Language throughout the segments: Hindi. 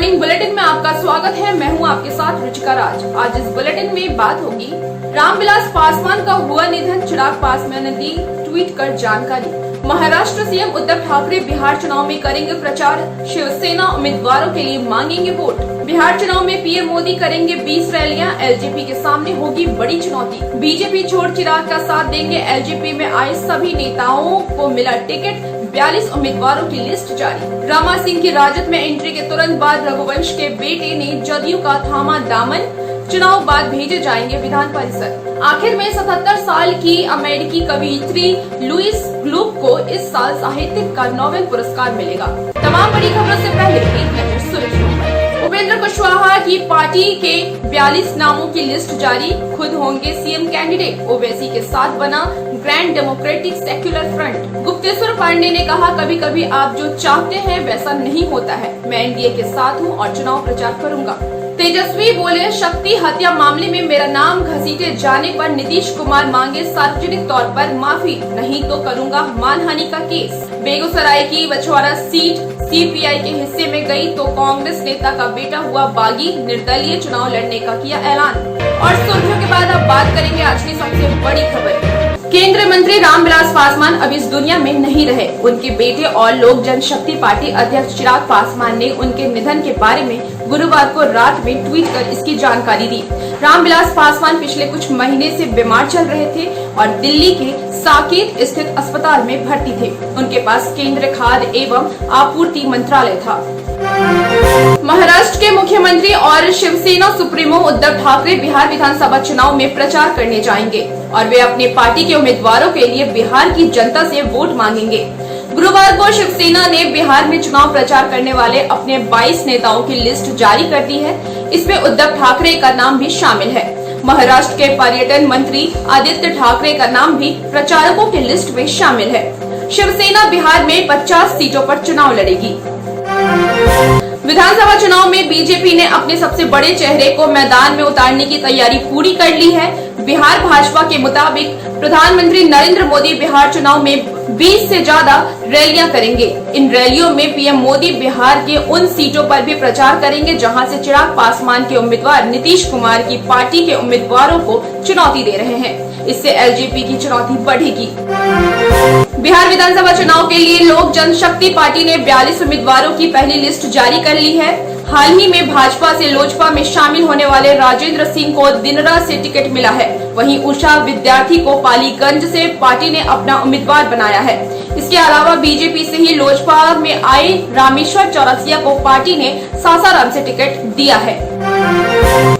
मॉर्निंग बुलेटिन में आपका स्वागत है। मैं हूं आपके साथ रुचिका राज। आज इस बुलेटिन में बात होगी रामविलास पासवान का हुआ निधन, चिराग पासवान ने दी ट्वीट कर जानकारी। महाराष्ट्र सीएम उद्धव ठाकरे बिहार चुनाव में करेंगे प्रचार, शिवसेना उम्मीदवारों के लिए मांगेंगे वोट। बिहार चुनाव में पीएम मोदी करेंगे 20 रैलियां, एलजेपी के सामने होगी बड़ी चुनौती। बीजेपी छोड़ चिराग का साथ देंगे, एलजेपी में आए सभी नेताओं को मिला टिकट, 42 उम्मीदवारों की लिस्ट जारी। रामा सिंह की राजद में एंट्री के तुरंत बाद रघुवंश के बेटे ने जदयू का थामा दामन, चुनाव बाद भेजे जाएंगे विधान परिषद। आखिर में 77 साल की अमेरिकी कवयित्री लुइस ग्लूक को इस साल साहित्य का नोबेल पुरस्कार मिलेगा। तमाम बड़ी खबरों से पहले एक नजर सुर्खियों पर। उपेंद्र कुशवाहा की पार्टी के 42 नामों की लिस्ट जारी, खुद होंगे सीएम कैंडिडेट। ओवैसी के साथ बना grand democratic secular front. Gupteshwar Pandey ने कहा, कभी कभी आप जो चाहते हैं वैसा नहीं होता है। मैं एनडीए के साथ हूं और चुनाव प्रचार करूंगा। तेजस्वी बोले, शक्ति हत्या मामले में मेरा नाम घसीटे जाने पर नीतीश कुमार मांगे सार्वजनिक तौर पर माफी, नहीं तो करूंगा मानहानि का केस। बेगूसराय की बछवाड़ा सीट सीपीआई के हिस्से में गई तो कांग्रेस नेता का बेटा हुआ बागी, निर्दलीय चुनाव लड़ने का किया ऐलान। और सुर्खियों के बाद अब बात करेंगे आज की सबसे बड़ी खबर। केंद्रीय मंत्री रामविलास पासवान अब इस दुनिया में नहीं रहे। उनके बेटे और लोक जनशक्ति पार्टी अध्यक्ष चिराग पासवान ने उनके निधन के बारे में गुरुवार को रात में ट्वीट कर इसकी जानकारी दी। रामविलास पासवान पिछले कुछ महीने से बीमार चल रहे थे और दिल्ली के साकेत स्थित अस्पताल में भर्ती थे। उनके पास केंद्रीय खाद्य एवं आपूर्ति मंत्रालय था। महाराष्ट्र के मुख्यमंत्री और शिवसेना सुप्रीमो उद्धव ठाकरे बिहार विधानसभा चुनाव में प्रचार करने जाएंगे और वे अपने पार्टी के उम्मीदवारों के लिए बिहार की जनता से वोट मांगेंगे। गुरुवार को शिवसेना ने बिहार में चुनाव प्रचार करने वाले अपने 22 नेताओं की लिस्ट जारी कर दी है। इसमें उद्धव ठाकरे का नाम भी शामिल है। महाराष्ट्र के पर्यटन मंत्री आदित्य ठाकरे का नाम भी प्रचारकों की लिस्ट में शामिल है। शिवसेना बिहार में 50 सीटों पर चुनाव लड़ेगी। विधानसभा चुनाव में बीजेपी ने अपने सबसे बड़े चेहरे को मैदान में उतारने की तैयारी पूरी कर ली है। बिहार भाजपा के मुताबिक प्रधानमंत्री नरेंद्र मोदी बिहार चुनाव में 20 से ज्यादा रैलियां करेंगे। इन रैलियों में पीएम मोदी बिहार के उन सीटों पर भी प्रचार करेंगे जहां से चिराग पासवान के उम्मीदवार नीतीश कुमार की पार्टी के उम्मीदवारों को चुनौती दे रहे हैं। इससे एलजेपी की चुनौती बढ़ेगी। बिहार विधानसभा चुनाव के लिए लोक जनशक्ति पार्टी ने 42 उम्मीदवारों की पहली लिस्ट जारी कर ली है। हाल ही में भाजपा से लोजपा में शामिल होने वाले राजेंद्र सिंह को दिनरा से टिकट मिला है। वहीं उषा विद्यार्थी को पालीगंज से पार्टी ने अपना उम्मीदवार बनाया है। इसके अलावा बीजेपी से ही लोजपा में आए रामेश्वर चौरसिया को पार्टी ने सासाराम से टिकट दिया है।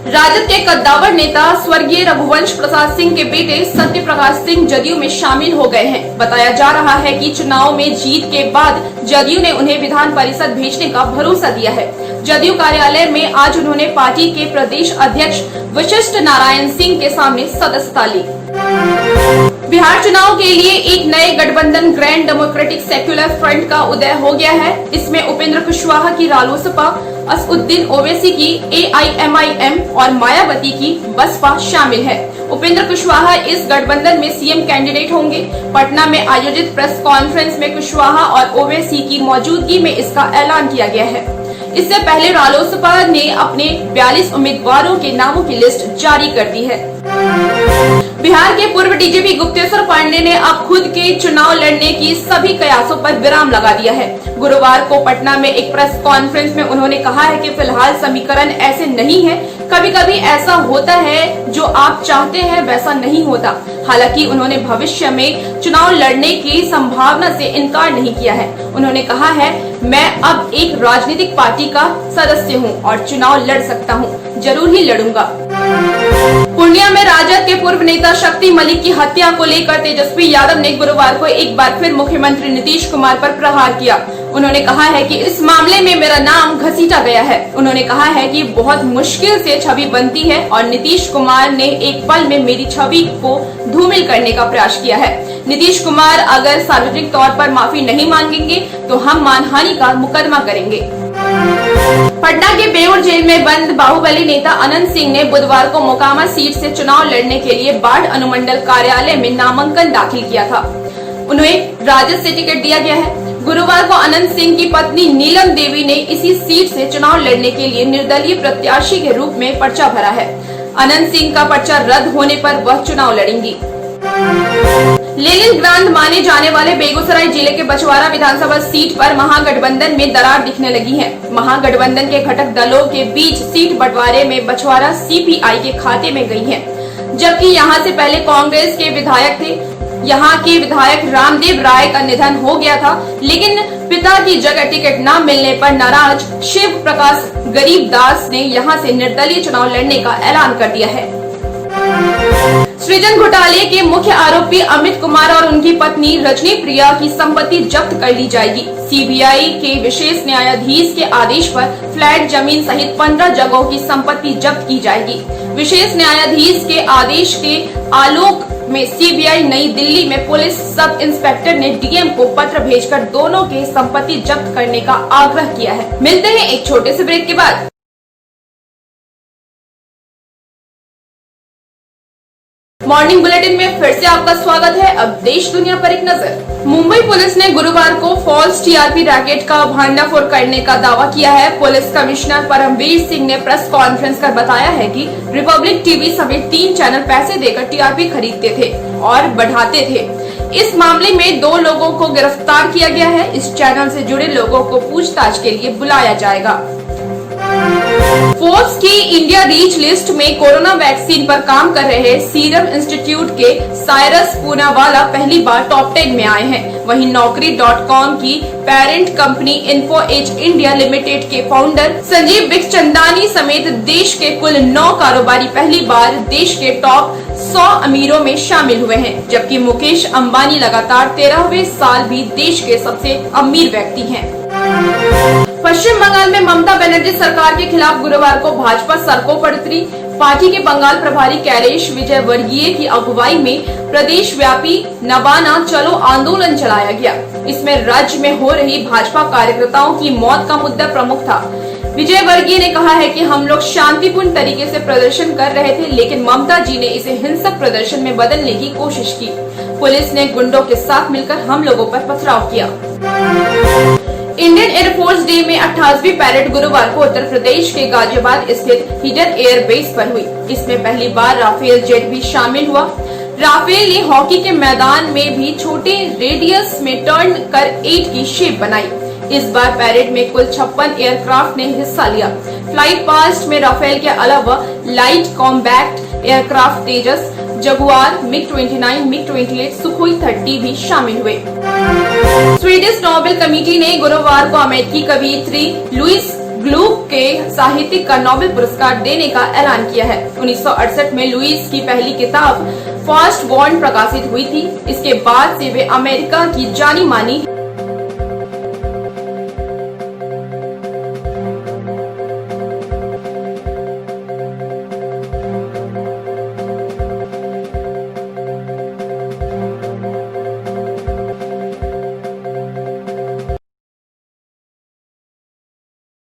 राजद के कद्दावर नेता स्वर्गीय रघुवंश प्रसाद सिंह के बेटे सत्य प्रकाश सिंह जदयू में शामिल हो गए हैं। बताया जा रहा है कि चुनाव में जीत के बाद जदयू ने उन्हें विधान परिषद भेजने का भरोसा दिया है। जदयू कार्यालय में आज उन्होंने पार्टी के प्रदेश अध्यक्ष वशिष्ठ नारायण सिंह के सामने सदस्यता ली। बिहार चुनाव के लिए एक नए गठबंधन ग्रैंड डेमोक्रेटिक सेक्युलर फ्रंट का उदय हो गया है। इसमें उपेंद्र कुशवाहा की रालोसपा, असदुद्दीन ओवैसी की एआईएमआईएम और मायावती की बसपा शामिल है। उपेंद्र कुशवाहा इस गठबंधन में सीएम कैंडिडेट होंगे। पटना में आयोजित प्रेस कॉन्फ्रेंस में कुशवाहा और ओवैसी की मौजूदगी में इसका ऐलान किया गया है। इससे पहले रालोसपा ने अपने 42 उम्मीदवारों के नामों की लिस्ट जारी कर दी है। बिहार के पूर्व डीजीपी गुप्तेश्वर पांडे ने अब खुद के चुनाव लड़ने की सभी कयासों पर विराम लगा दिया है। गुरुवार को पटना में एक प्रेस कॉन्फ्रेंस में उन्होंने कहा है कि फिलहाल समीकरण ऐसे नहीं है। कभी कभी ऐसा होता है, जो आप चाहते हैं वैसा नहीं होता। हालांकि उन्होंने भविष्य में चुनाव लड़ने की संभावना से इनकार नहीं किया है। उन्होंने कहा है, मैं अब एक राजनीतिक पार्टी का सदस्य हूं और चुनाव लड़ सकता हूं, जरूर ही लड़ूंगा। पूर्णिया में राजद के पूर्व नेता शक्ति मलिक की हत्या को लेकर तेजस्वी यादव ने गुरुवार को एक बार फिर मुख्यमंत्री नीतीश कुमार पर प्रहार किया। उन्होंने कहा है कि इस मामले में मेरा नाम घसीटा गया है। उन्होंने कहा है कि बहुत मुश्किल से छवि बनती है और नीतीश कुमार ने एक पल में मेरी छवि को धूमिल करने का प्रयास किया है। नीतीश कुमार अगर सार्वजनिक तौर पर माफी नहीं मांगेंगे तो हम मानहानि का मुकदमा करेंगे। पटना के बेउर जेल में बंद बाहुबली नेता अनंत सिंह ने बुधवार को मोकामा सीट से चुनाव लड़ने के लिए बाढ़ अनुमंडल कार्यालय में नामांकन दाखिल किया था। उन्हें राजद से टिकट दिया गया है। गुरुवार को अनंत सिंह की पत्नी नीलम देवी ने इसी सीट से चुनाव लड़ने के लिए निर्दलीय प्रत्याशी के रूप में पर्चा भरा है। अनंत सिंह का पर्चा रद्द होने पर वह चुनाव लड़ेंगी। लेनिन ग्रांड माने जाने वाले बेगूसराय जिले के बछवाड़ा विधानसभा सीट पर महागठबंधन में दरार दिखने लगी है। महागठबंधन के घटक दलों के बीच सीट बंटवारे में बछवाड़ा सीपीआई के खाते में गई है, जबकि यहां से पहले कांग्रेस के विधायक थे। यहां के विधायक रामदेव राय का निधन हो गया था, लेकिन पिता की जगह टिकट न मिलने पर नाराज शिव प्रकाश गरीबदास ने यहां से निर्दलीय चुनाव लड़ने का ऐलान कर दिया है। सृजन घोटाले के मुख्य आरोपी अमित कुमार और उनकी पत्नी रजनी प्रिया की संपत्ति जब्त कर ली जाएगी। सीबीआई के विशेष न्यायाधीश के आदेश पर फ्लैट जमीन सहित 15 जगहों की संपत्ति जब्त की जाएगी। विशेष न्यायाधीश के आदेश के आलोक में सीबीआई नई दिल्ली में पुलिस सब इंस्पेक्टर ने डीएम को पत्र भेजकर दोनों के संपत्ति जब्त करने का आग्रह किया है। मिलते हैं एक छोटे से ब्रेक के बाद। मॉर्निंग बुलेटिन में फिर से आपका स्वागत है। अब देश दुनिया पर एक नजर। मुंबई पुलिस ने गुरुवार को फॉल्स टीआरपी रैकेट का भंडाफोड़ करने का दावा किया है। पुलिस कमिश्नर परमवीर सिंह ने प्रेस कॉन्फ्रेंस कर बताया है कि रिपब्लिक टीवी समेत 3 चैनल पैसे देकर टीआरपी खरीदते थे और बढ़ाते थे। इस मामले में 2 लोगों को गिरफ्तार किया गया है। इस चैनल से जुड़े लोगों को पूछताछ के लिए बुलाया जाएगा। फोर्ब्स की इंडिया रीच लिस्ट में कोरोना वैक्सीन पर काम कर रहे सीरम इंस्टीट्यूट के साइरस पूनावाला पहली बार टॉप 10 में आए हैं। वहीं नौकरी.com की parent company info edge India limited के फाउंडर संजीव बिखचंदानी समेत देश के कुल 9 कारोबारी पहली बार देश के टॉप 100 अमीरों में शामिल हुए हैं, जबकि मुकेश अंबानी लगातार 13वें साल भी देश के सबसे अमीर व्यक्ति हैं। पश्चिम बंगाल में ममता बनर्जी सरकार के खिलाफ गुरुवार को भाजपा सड़कों पर उतरी। पार्टी के बंगाल प्रभारी कैलेश विजयवर्गीय की अगुवाई में प्रदेश व्यापी नवाना चलो आंदोलन चलाया गया। इसमें राज्य में हो रही भाजपा कार्यकर्ताओं की मौत का मुद्दा प्रमुख था। विजयवर्गीय ने कहा है कि हम लोग शांतिपूर्ण तरीके से प्रदर्शन कर रहे थे, लेकिन ममता जी ने इसे हिंसक प्रदर्शन में बदलने की कोशिश की। पुलिस ने गुंडों के साथ मिलकर हम लोगों पर पथराव किया। इंडियन एयरफोर्स डे में 28वीं पैरेड गुरुवार को उत्तर प्रदेश के गाजियाबाद स्थित हिडन एयर बेस पर हुई। इसमें पहली बार राफेल जेट भी शामिल हुआ। राफेल ने हॉकी के मैदान में भी छोटे रेडियस में टर्न कर 8 की शेप बनाई। इस बार पैरेड में कुल 56 एयरक्राफ्ट ने हिस्सा लिया। फ्लाइट पास्ट में राफेल के अलावा लाइट कॉम्बैक्ट एयरक्राफ्ट तेजस, जगुआर, मिग-29, मिग-28, सुखोई 30 भी शामिल हुए। स्वीडिश नोबेल कमेटी ने गुरुवार को अमेरिकी कवयित्री लुइस ग्लूक के साहित्य का नोबेल पुरस्कार देने का ऐलान किया है। 1968 में लुइस की पहली किताब फर्स्ट बॉर्न प्रकाशित हुई थी। इसके बाद से वे अमेरिका की जानी मानी